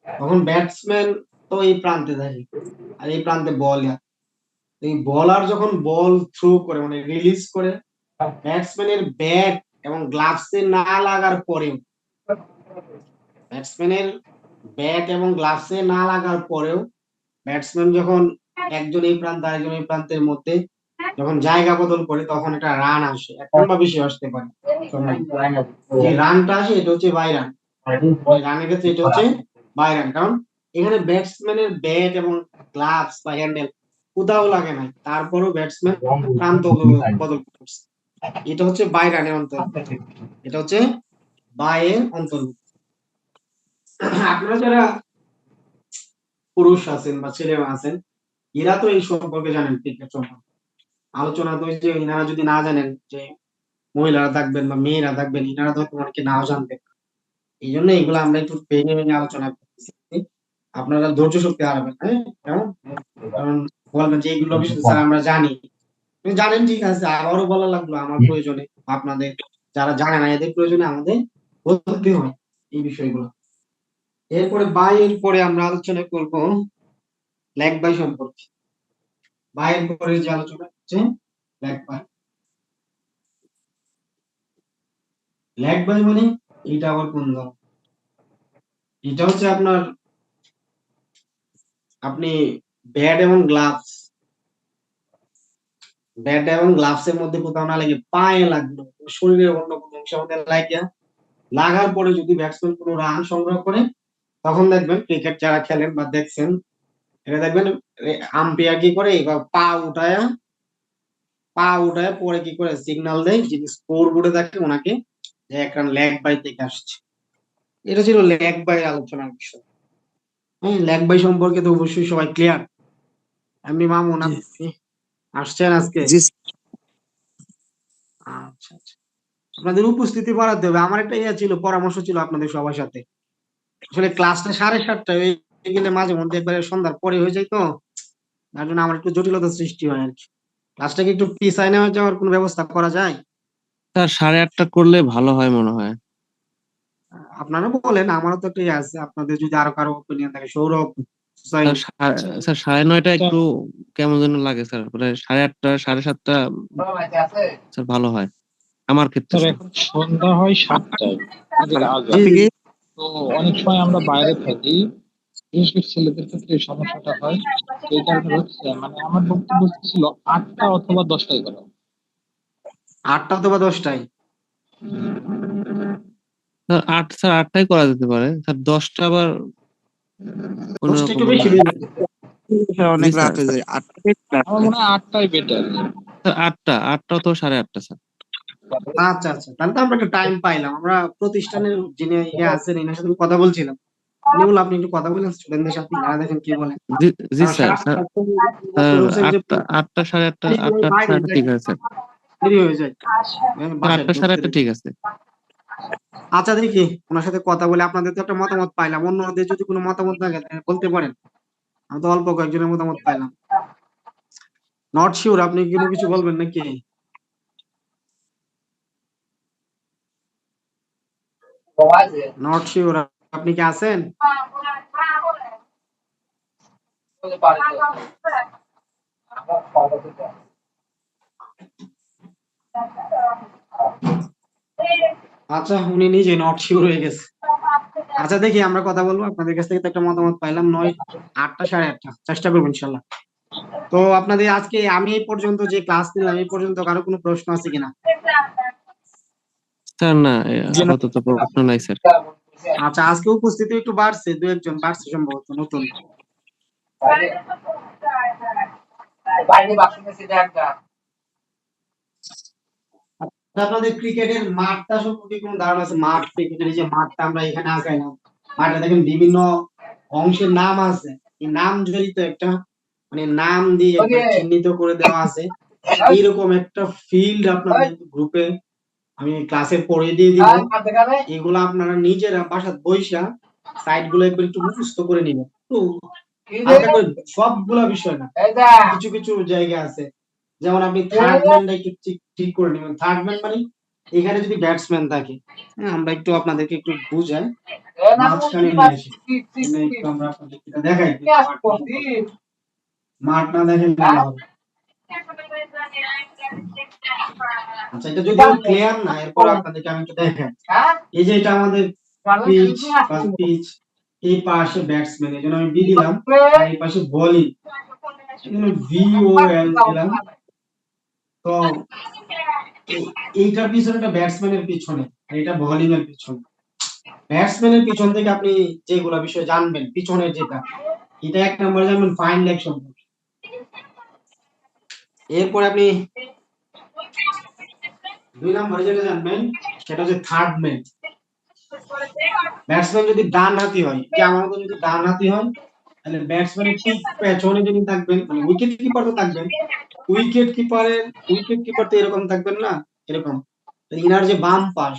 তখন ব্যাটসম্যান তো এই প্রান্তে থাকে আর এই প্রান্তে বল। এই বলার যখন বল থ্রো করে মানে রিলিজ করে, ব্যাটসম্যানের ব্যাট এবং গ্লাভসে না লাগার পরেও, ব্যাটসম্যানের ব্যাট এবং গ্লাভসে না লাগার পরেও ব্যাটসম্যান যখন একজন এই প্রান্ত আরেকজন এই প্রান্তের মধ্যে যখন জায়গা বদল করে, তখন একটা রান আসে, একটা বা বেশি আসতে পারে। যে রানটা আসে এটা হচ্ছে বাই রান। রানের ক্ষেত্রে এটা হচ্ছে বাই রান, কারণ এখানে ব্যাটসম্যানের ব্যাট এবং গ্লাভস বা হ্যান্ডেল কোথাও লাগে নাই, তারপরও ব্যাটসম্যান প্রান্ত বদল করছে, এটা হচ্ছে বাই রানের অন্তর্ভুক্ত। এটা হচ্ছে বাই-এর অন্তর্ভুক্ত। আপনারা যারা পুরুষ আছেন বা ছেলেরা আছেন, এরা তো এই সম্পর্কে জানেন, ক্রিকেট সম্পর্কে আলোচনা তো, যে এনারা যদি না জানেন, যে মহিলারা থাকবেন বা মেয়েরা থাকবেন, এনারা তো অনেকে নাও জানবেন। এই জন্য এগুলো আমরা একটু ভেঙে ভেঙে আলোচনা করতেছি, আপনারা ধৈর্য শক্তি হারাবেন। হ্যাঁ, কেমন? কারণ বলবেন যে এইগুলো বিষয় স্যার আমরা জানি, আপনি জানেন ঠিক আছে, আবারও বলা লাগলো আমার প্রয়োজনে, আপনাদের যারা জানে না এদের প্রয়োজনে আমাদের বলতে হয় এই বিষয়গুলো। এরপরে বাই এর পরে আমরা আলোচনা করব লেগ বাই সম্পর্কে। বাই এর পরে যে আলোচনা হচ্ছে লেগ বাই। লেগ বাই মানে এটা আবার কোন ধরনের? এটা হচ্ছে আপনার, আপনি ব্যাট এবং গ্লাভস, ব্যাট এবং গ্লাভস এর মধ্যে কোথাও না লাগে, পায়ে লাগলো, শরীরের অন্য কোনো অংশের মধ্যে লাগার পরে যদি ব্যাটসম্যান কোনো রান সংগ্রহ করে, তখন দেখবেন ক্রিকেট যারা খেলেন বা দেখছেন, এটা দেখবেন আম্পায়ার কি করে, পা উঠায় পরে কি করে সিগন্যাল দেয়, যিনি স্কোর বোর্ডে থাকে ওনাকে, যে এক রান লেগ বাই থেকে আসছে। এটা ছিল লেগ বাই আলোচনার বিষয়। হ্যাঁ, লেগ বাই সম্পর্কে তো অবশ্যই সবাই ক্লিয়ার। এমনি মামুন আপনি আসছেন আজকে? আচ্ছা আচ্ছা, আপনাদের উপস্থিতি বাড়াতে হবে। আমার একটা ইয়ে ছিল, পরামর্শ ছিল আপনাদের সবার সাথে। আসলে ক্লাসটা 7:30 হয়ে গেলে মাঝে মধ্যে একবারে সন্ধ্যার পরে হয়ে যায় তো, তার জন্য আমার একটু জটিলতার সৃষ্টি হয় আর কি। ক্লাসটাকে একটু পিছায় নেওয়া যাওয়ার কোনো ব্যবস্থা করা যায়? স্যার 8:30 করলে ভালো হয় মনে হয়। আপনারা বলেন, আমারও তো একটা ইয়ে আছে, আপনাদের যদি আরো কারো ওপিনিয়ন থাকে। সৌরভ, স্যার হুসাইন, স্যার 9:30 একটু কেমন যেন লাগে স্যার, 8:30 7:30 স্যার ভালো হয়। আমার ক্ষেত্রে স্যার স্যার। এখন সন্ধ্যা হয় 7টায়, আমাদের আজান। জি জি। তো অনেক সময় আমরা বাইরে থাকি, বিশেষ করে ছেলেদের ক্ষেত্রে এই সমস্যাটা হয়। সেই কারণে হচ্ছে মানে আমার বক্তব্য ছিল 8টা অথবা 10টায় করা। 8টা অথবা 10টায়? স্যার 8টায় করা যেতে পারে স্যার, 10টা আবার 10টা অন্যরকম একটু মনে বেশি হয়। হয়ে যাবে। স্যার জি অনেক স্যার রাত হয়ে স্যার। যায়, 8টায় আমার মনে হয় 8টায় বেটার। স্যার 8টা অথবা 8:30 স্যার। আচ্ছা আচ্ছা, তাহলে তো আমরা একটু টাইম পাইলাম। আমরা প্রতিষ্ঠানের যিনি আছেন এনার সাথে কথা বলছিলাম, উনি বললো আপনি একটু কথা বলেন স্টুডেন্টদের সাথে, এনারা দেখেন কি বলেন। জি জি কারণ স্যার স্যার। স্যার হোসেন যে 8টা 8:30 8টা ঠিক আছে স্যার। দেরি হয়ে যায় বাসায় 8টা ঢুকতে 8:30 দেরি। ঠিক আছে। আচ্ছা দেখি ওনার সাথে কথা বলে আপনাদের তো একটা মতামত পাইলাম, অন্যদের যদি কোনো মতামত থাকে তাহলে বলতে পারেন। আমি তো অল্প কয়েকজনের মতামত পাইলাম। নট শিওর, আপনি কোনো কিছু বলবেন নাকি? নট শিওর, আপনি কি আছেন? আচ্ছা, উনি নিজে নট শিওর হয়ে গেছে। আচ্ছা দেখি আমরা কথা বলবো, আপনাদের কাছ থেকে তো একটা মতামত পাইলাম। 8টা 8:30 চেষ্টা করবো ইনশাল্লাহ। তো আপনাদের আজকে আমি এই পর্যন্ত যে ক্লাস নিলাম এই পর্যন্ত কারো কোনো প্রশ্ন আছে কিনা? স্যার না, আপাতত প্রশ্ন নাই স্যার। আচ্ছা, আজকে উপস্থিতি একটু বাড়ছে, 2-1 জন বাড়ছে সম্ভবত নতুন। আপনাদের ক্রিকেটের মাঠটা সম্পর্কে কোনো ধারণা আছে? মাঠ, ক্রিকেটের এই যে মাঠটা আমরা এখানে আঁকাইলাম, মাঠে দেখেন বিভিন্ন অংশের নাম আছে, এই নাম জড়িত একটা মানে নাম দিয়ে একবার চিহ্নিত করে দেওয়া আছে। এইরকম একটা ফিল্ড আপনাদের গ্রুপে আমি ক্লাসে পড়িয়ে দিয়ে দিব। এগুলো আপনারা নিজেরা বাসায় বইসা সাইট গুলো একবার একটু মুখস্থ করে নিবেন, একটু হালকা করে, সবগুলা বিষয় না, কিছু কিছু জায়গা আছে। যেমন আপনি থার্ড ম্যানটা একটু ঠিক ঠিক করে নেবেন। থার্ড ম্যান মানে এখানে যদি ব্যাটসম্যান থাকে, হ্যাঁ আমরা একটু আপনাদেরকে একটু বুঝাই, মাঝখানে নিয়ে আসি, এনে একটু আমরা আপনাদেরকে এটা দেখাই দিই। মাঠ না দেখেন ভালো হবে। আচ্ছা, এটা যদিও ক্লিয়ার না, এরপর আপনাদেরকে আমি একটু দেখাই। এই যে এটা আমাদের পিচ বা পিচ, এই পাশে ব্যাটসম্যান, এই জন্য আমি বি দিলাম, আর এই পাশে বোলিং, এখানে VOL দিলাম। তো এইটার পিছনে একটা ব্যাটসম্যানের পিছনে, আর এটা বোলিং এর পিছনে। ব্যাটসম্যানের পিছন থেকে আপনি যেগুলো বিষয় জানবেন, পিছনের যেটা, এটা 1 নম্বরে জানবেন ফাইন লেগ সম্পর্কে। এরপর আপনি 2 নম্বরে যেটা জানবেন সেটা হচ্ছে থার্ড ম্যান। ব্যাটসম্যান যদি ডান হাতি হয়, যে আমার মতো যদি ডান হাতি হয়, তাহলে ব্যাটসম্যানের ঠিক পেছনে যিনি থাকবেন, মানে উইকেট কিপার তো থাকবেন, উইকেট কিপার তো এরকম থাকবেন না, এরকম। তো ইনার যে বাম পাশ,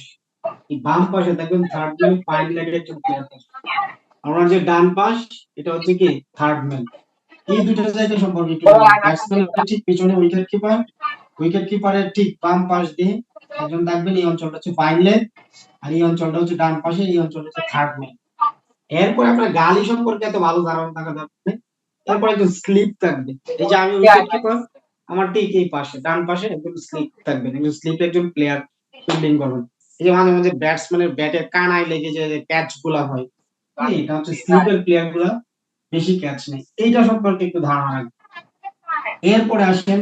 এই বাম পাশে দেখবেন থার্ড ম্যান ফাইন লেগের একজন প্লেয়ার থাকে। আমার যে ডান পাশ, এটা হচ্ছে কি থার্ড ম্যান। এই দুটো জায়গা সম্পর্কে একটু জানবেন। ব্যাটসম্যানের ঠিক পিছনে উইকেট কিপারের ঠিক বাম পাশ দিয়ে একজন থাকবেন, এই অঞ্চলটা হচ্ছে ফাইন লেগ, আর এই অঞ্চলটা হচ্ছে ডান পাশে, এই অঞ্চলটা হচ্ছে থার্ড ম্যান। এরপর আপনার গালি সম্পর্কে এত ভালো ধারণা থাকা দরকার। এরপর একজন স্লিপ থাকবে, এই যে আমি উইকেট কিপার, আমার ঠিক এই পাশে ডান পাশে একজন স্লিপ থাকবেন, একজন স্লিপ একজন প্লেয়ার ফিল্ডিং করবেন। এই যে মাঝে মাঝে ব্যাটসম্যানের ব্যাটে কানায় লেগে যে ক্যাচ গুলা হয়, এটা হচ্ছে স্লিপের প্লেয়ার গুলা বেশি ক্যাচ নেই, এইটা সম্পর্কে একটু ধারণা রাখবেন। এরপরে আসেন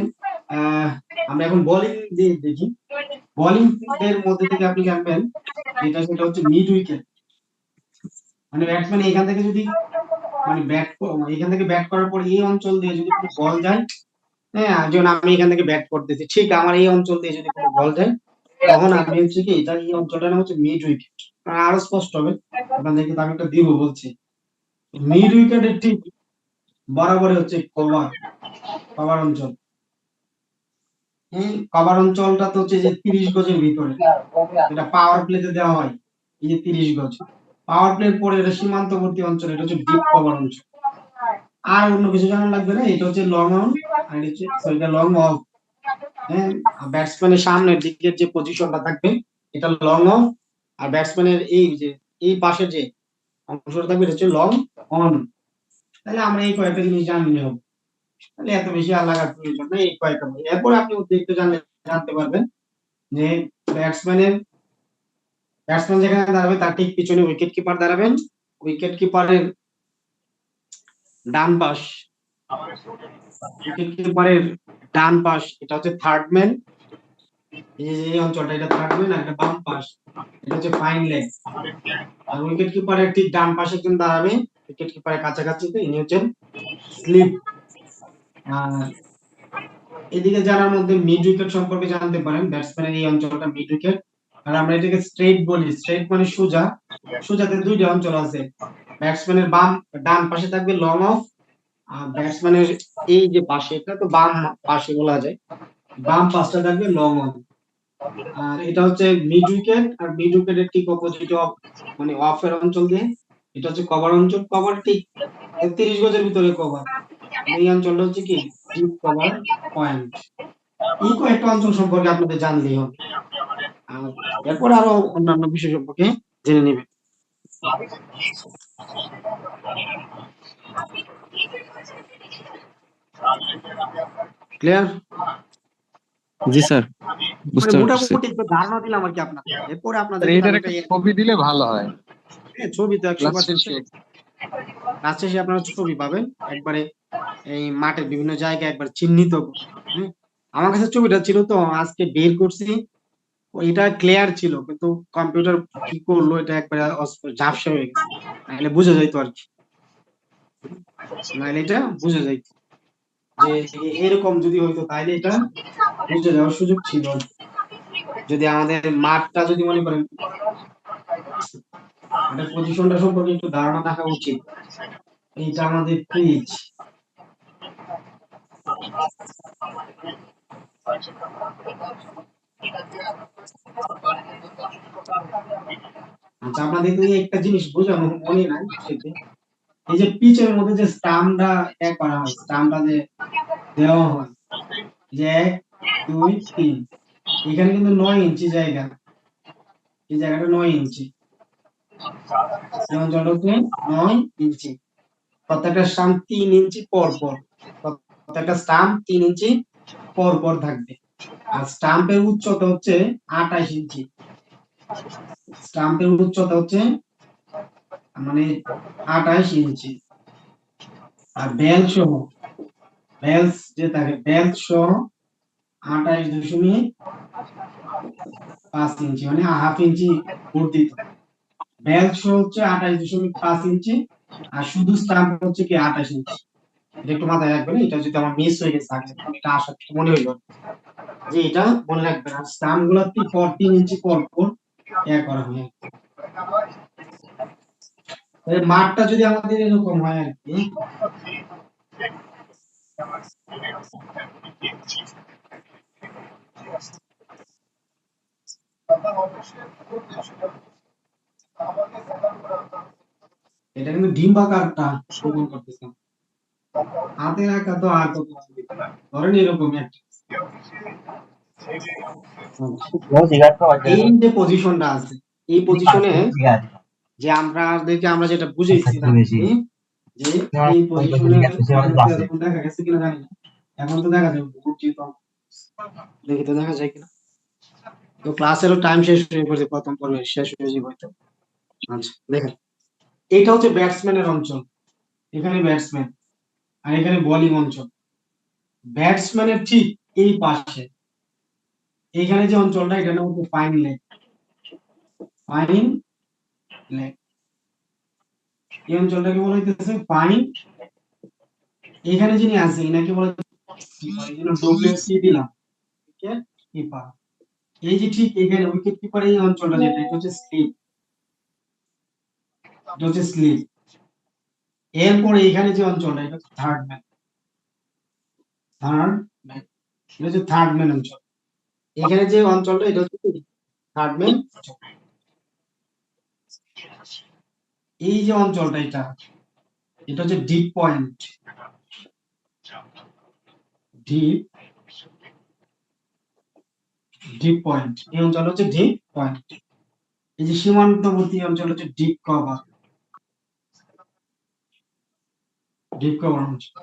আমরা এখন বোলিং দিয়ে দেখি। বোলিং এর মধ্যে থেকে আপনি জানবেন যেটা, সেটা হচ্ছে মিড উইকেট। মানে ব্যাটসম্যান এখান থেকে যদি মানে এখান থেকে ব্যাট করার পর এই অঞ্চল দিয়ে যদি কোনো বল যায়, হ্যাঁ যেমন আমি এখান থেকে ব্যাট করতেছি, ঠিক আমার এই অঞ্চল দিয়ে যদি কোনো বল যায়, তখন আমি হচ্ছে কি এটা এই অঞ্চলটার নাম হচ্ছে মিড উইকেট। আরো স্পষ্ট হবে আপনাদেরকে, তো আমি একটা দিব বলছি। মিড উইকেটের ঠিক বরাবরই হচ্ছে কভার অঞ্চল। কভার অঞ্চলটা তো হচ্ছে যে 30 গজের ভিতরে, এটা পাওয়ার প্লেতে দেওয়া হয়, এই যে 30 গজ। পাওয়ার প্লের পরে এটা সীমান্তবর্তী অঞ্চল, এটা হচ্ছে ডিপ কভার অঞ্চল। আর অন্য কিছু জানা লাগবে না, এটা হচ্ছে লং অন, আর এটা হচ্ছে এটা লং অফ। হ্যাঁ, ব্যাটসম্যানের সামনের দিকের যে পজিশনটা থাকবে এটা লং অফ, আর ব্যাটসম্যানের এই যে এই পাশে যে অংশটা থাকবে এটা হচ্ছে লং অন। তাহলে আমরা এই কয়েকটা জিনিস জানলে হবে, তাহলে এত বেশি আর লাগার প্রয়োজন নেই, এই কয়েকটা। এরপর আপনি অতিরিক্ত জানতে পারবেন যে ব্যাটসম্যান যেখানে দাঁড়াবে তার ঠিক পিছনে উইকেট কিপার দাঁড়াবেন। উইকেট কিপারের ডান পাশ এটা হচ্ছে থার্ড ম্যান। এই অঞ্চলটা এটা থার্ড ম্যান, আর এটা বাম পাশ এটা হচ্ছে ফাইন লেগ। আর উইকেট কিপারের ঠিক ডান পাশে একজন দাঁড়াবে, উইকেট কিপারের কাছাকাছি, তো ইনি হচ্ছেন স্লিপ। আর এদিকে জানার মধ্যে মিড উইকেট সম্পর্কে জানতে পারেন, ব্যাটসম্যানের এই অঞ্চলটা মিড উইকেট। আর আমরা এটাকে স্ট্রেট বলি, স্ট্রেট মানে সোজা। সোজাতে দুইটা অঞ্চল আছে, ব্যাটসম্যানের ডান পাশে থাকবে লং অফ, আর ব্যাটসম্যানের এই যে পাশে, এটা তো বাম পাশে বলা যায়, বাম পাশটা থাকবে লং অন। আর এটা হচ্ছে মিড উইকেট, আর মিড উইকেটের ঠিক অপোজিট অফ মানে অফ এর অঞ্চল দিয়ে এটা হচ্ছে কভার অঞ্চল। কভার ঠিক 30 গজের ভিতরে কভার। এই অঞ্চলটা হচ্ছে কি ডিপ কভার পয়েন্ট। এই কয়েকটা অঞ্চল সম্পর্কে আপনাদের জানলেই হবে, আর এরপর আরো অন্যান্য বিষয় সম্পর্কে জেনে নেবেন। ক্লিয়ার? জি স্যার, বুঝতে পারছি। মোটামুটি একটু ধারণা দিলাম আর কি আপনাদের। এরপরে আপনাদের এইটার একটা ছবি দিলে ভালো হয়। ছবি তো ক্লাস 100% শেষে ক্লাস শেষে আপনারা ছবি পাবেন একবারে, এই মাঠের বিভিন্ন জায়গায় একবার চিহ্নিত করে। হ্যাঁ, আমার কাছে ছবিটা ছিল তো আজকে বের করছি, এটা ক্লিয়ার ছিল কিন্তু কম্পিউটার কি করলো এটা একবারে ঝাপসা হয়ে গেছে, নাহলে বোঝা যাইতো আর কি, নাহলে এটা বোঝা যাইতো যে এরকম যদি হইতো তাহলে এটা বুঝে যাওয়ার সুযোগ ছিল আর কি। যদি আমাদের মাঠটা যদি মনে করেন এটা পজিশনটা সম্পর্কে একটু ধারণা থাকা উচিত। এইটা আমাদের পিচ। আচ্ছা, আপনাদের তো একটা জিনিস বোঝানো মনে নাই সেটা, এই যে পিচের মধ্যে যে স্টাম্পটা করা হয়, স্টাম্পটা যে দেওয়া হয় যে 1 2 3, এখানে কিন্তু 9 ইঞ্চি জায়গা, এই জায়গাটা 9 ইঞ্চি, এই অঞ্চলটা হচ্ছে 9 ইঞ্চি। প্রত্যেকটা স্টাম্প 3 ইঞ্চি পর পর, প্রত্যেকটা স্টাম্প 3 ইঞ্চি পর পর থাকবে। আর স্টাম্পের উচ্চতা হচ্ছে 28 ইঞ্চি। স্টাম্পের উচ্চতা হচ্ছে মানে 28 ইঞ্চি। আর বেলস যে থাকে, বেলস সহ 28.5 ইঞ্চি, মানে হাফ ইঞ্চি বর্ধিত। বেলস সহ হচ্ছে 28.5 ইঞ্চি, আর শুধু স্টাম্প হচ্ছে কি 28 ইঞ্চি। এটা একটু মাথায় রাখবেন, এটা যদি আমার মিস হয়ে গেছে আগে, এটা আশা করি মনে হইল যে এটা মনে রাখবেন। আর স্টাম্প গুলো 14 ইঞ্চি পর পর করা হয়। মাঠটা যদি আমাদের এরকম হয় আর কি, এটা কিন্তু ডিম্বাকারটা প্রমাণ করতেছে। হাতের আঁকা তো আর কত ধরেন এরকম একটা, এই যে পজিশনটা আছে, এই পজিশনে যে আমরা যেটা বুঝেছি যে এই পজিশনে দেখা গেছে কিনা জানি না, এখন তো দেখা যাবে দেখি তো দেখা যায় কিনা। তো ক্লাসেরও টাইম শেষ হয়ে গেছে, প্রথম পর্বে শেষ হয়ে যাবে হয়তো। আচ্ছা দেখেন, এটা হচ্ছে ব্যাটসম্যানের অঞ্চল, এখানে ব্যাটসম্যান, আর এখানে বোলিং অঞ্চল। ব্যাটসম্যানের ঠিক এই পাশে এইখানে যে অঞ্চলটা, এটা নাম হচ্ছে ফাইন লেগ। ফাইন লেগ, এই অঞ্চলটাকে বলা হইতেছে ফাইন। এখানে যিনি আছে এনাকে বলা ডব্লিউসি দিলাম, উইকেট কিপার। এই যে ঠিক এখানে উইকেট কিপার এই অঞ্চলটা যেটা, এটা হচ্ছে স্লিপ, এটা হচ্ছে স্লিপ। এরপরে এখানে যে অঞ্চলটা, এটা হচ্ছে থার্ড ম্যান, থার্ড ম্যান, এটা হচ্ছে থার্ড ম্যান অঞ্চল। এখানে যে অঞ্চলটা, এটা হচ্ছে থার্ড ম্যান। এই যে অঞ্চলটা, এটা হচ্ছে ডিপ পয়েন্ট, ডিপ পয়েন্ট। এই অঞ্চল হচ্ছে ডিপ পয়েন্ট। এই যে সীমান্তবর্তী অঞ্চল হচ্ছে ডিপ কভার, ডিপ কভার অঞ্চল।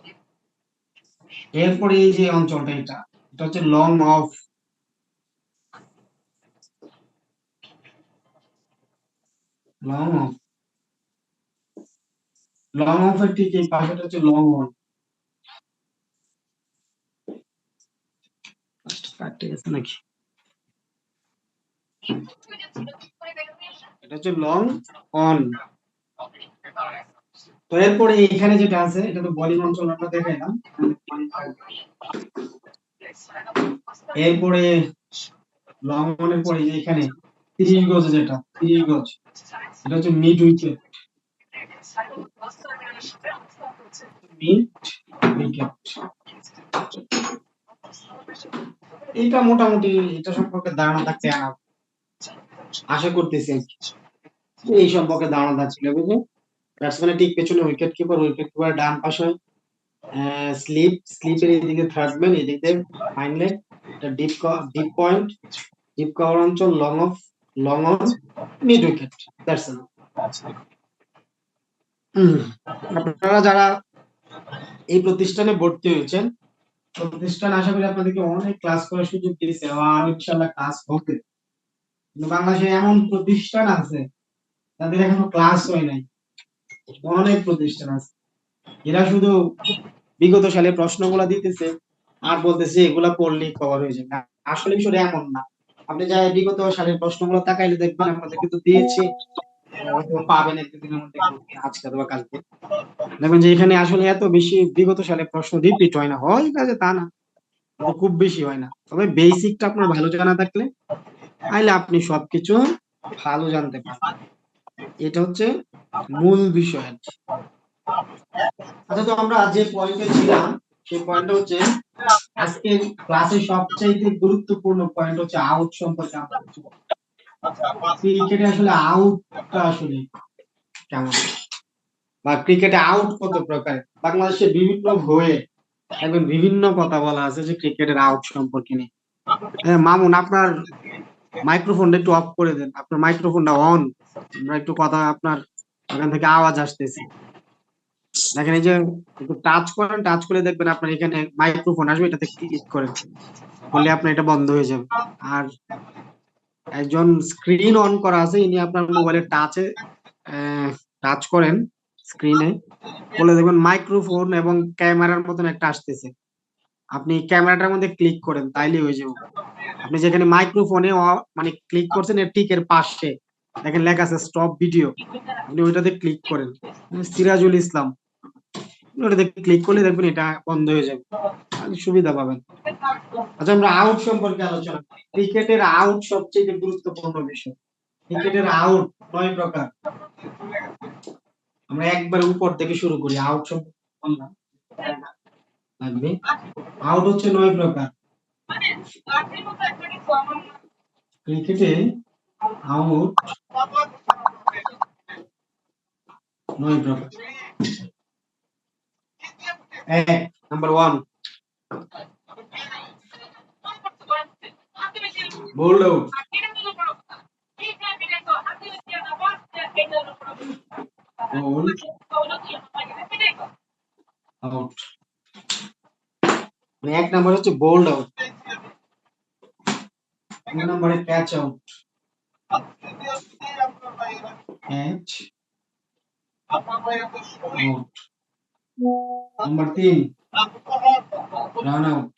এরপরে এই যে অঞ্চলটা, এটা হচ্ছে long of, long of, long of এর ঠিক এই পাশেটা হচ্ছে লং অন। কাটতে গেছে নাকি? এটা হচ্ছে লং অন। তো এরপরে এখানে যেটা আছে এটা তো বলিং অঞ্চল আমরা দেখাইলাম। এরপরে লং অনের পরে যে এখানে 30 গজ যেটা 30 গজ এটা হচ্ছে মিড উইকেট। মিড উইকেট এটা মোটামুটি এটা সম্পর্কে ধারণা থাকতে আশা করতেছি আর কি। এই সম্পর্কে ধারণা থাকছিল বুঝলি, ব্যাটসম্যানের ঠিক পেছনে উইকেট কিপার, উইকেট কিপার ডান পাশে স্লিপের এদিকে থার্ড ম্যান, এদিকে ফাইন লেগ, এটা ডিপ পয়েন্ট, ডিপ কভার অঞ্চল, long of, long on, mid wicket. That's all. আপনারা যারা এই প্রতিষ্ঠানে ভর্তি হয়েছেন, প্রতিষ্ঠান আশা করি আপনাদেরকে অনেক ক্লাস করার সুযোগ দিয়েছে, আর ইনশাআল্লাহ ক্লাস হবে। কিন্তু বাংলাদেশে এমন প্রতিষ্ঠান আছে তাদের এখনো ক্লাস হয় নাই। অনেক প্রতিষ্ঠান আছে এরা শুধু বিগত সালে প্রশ্নগুলা দিতেছে আর বলতেছে এগুলা পড়লে কভার হয়ে যাবে। আসলে বিষয়টা এমন না। আপনি যা বিগত সালের প্রশ্নগুলো তাকাইলে দেখবেন আপনাদের কিন্তু দিয়েছে, হয়তো পাবেন একদিনের মধ্যে, আজকে অথবা কালকে দেখবেন যে এখানে আসলে এত বেশি বিগত সালের প্রশ্ন রিপিট হয় না, হয় কাজে তা না, কিন্তু খুব বেশি হয় না। তবে বেসিকটা আপনার ভালো জানা থাকলে তাইলে আপনি সবকিছু ভালো জানতে পারবেন। এটা হচ্ছে মূল বিষয় আর কি। আচ্ছা, তো আমরা যে পয়েন্টে ছিলাম সেই পয়েন্টটা হচ্ছে আজকে ক্লাসে সবচাইতে গুরুত্বপূর্ণ পয়েন্ট হচ্ছে আউট সম্পর্কে আমরা কিছু বলবো। ক্রিকেটে আসলে আউটটা আসলে কেমন, বা ক্রিকেটে আউট কত প্রকার। বাংলাদেশে বিভিন্ন হয়ে এখন বিভিন্ন কথা বলা আছে যে ক্রিকেটের আউট সম্পর্কে নিয়ে। মামুন, আপনার মাইক্রোফোনটা একটু অফ করে দেন, আপনার মাইক্রোফোনটা অন, আমরা একটু কথা আপনার ওখান থেকে আওয়াজ আসতেছে। দেখেন এই যে একটু টাচ করেন, টাচ করে দেখবেন আপনার এখানে মাইক্রোফোন আসবে, এটাতে ক্লিক করেন, করলে আপনার এটা বন্ধ হয়ে যাবে। আর একজন স্ক্রিন অন করা আছে, ইনি আপনার মোবাইলের টাচে টাচ করেন স্ক্রিনে, বলে দেখবেন মাইক্রোফোন এবং ক্যামেরার মতন একটা আসতেছে, আপনি ক্যামেরাটার মধ্যে ক্লিক করেন তাইলে হয়ে যাবে। আপনি যেখানে মাইক্রোফোনে মানে ক্লিক করছেন এর টিকের পাশে দেখেন লেখা আছে স্টপ ভিডিও, আপনি ওইটাতে ক্লিক করেন, সিরাজুল ইসলাম, ওটাতে ক্লিক করলে দেখবেন এটা বন্ধ হয়ে যাবে, সুবিধা পাবেন। আচ্ছা, আমরা আউট সম্পর্কে আলোচনা করি। ক্রিকেটের আউট সবচেয়ে গুরুত্বপূর্ণ বিষয়। ক্রিকেটের আউট 9 প্রকার। আমরা একবার উপর থেকে শুরু করি, আউট সম্পর্কে বললাম লাগবে। আউট হচ্ছে 9 প্রকার। ক্রিকেটে আউট 9 প্রকার। Number 1, bowled out. Bowled out. এক নাম্বার হচ্ছে বোল্ড আউট। 2 নম্বরে catch out. Catch out. Number 3, run out.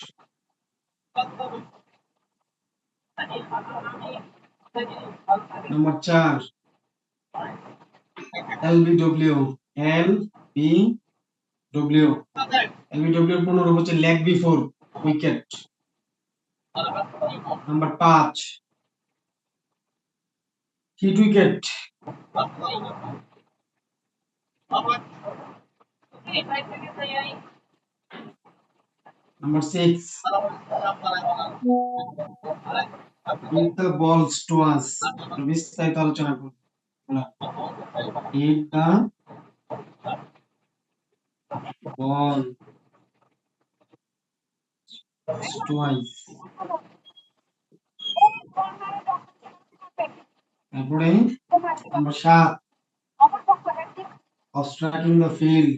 Number 4, LBW. LBW LBW এর পুনরূপ হচ্ছে leg before wicket. Number 5, hit wicket. Number 6, hit the balls twice. বিস্তারিত আলোচনা করব। Hit the ball twice. তারপরে নাম্বার 7, obstructing the field.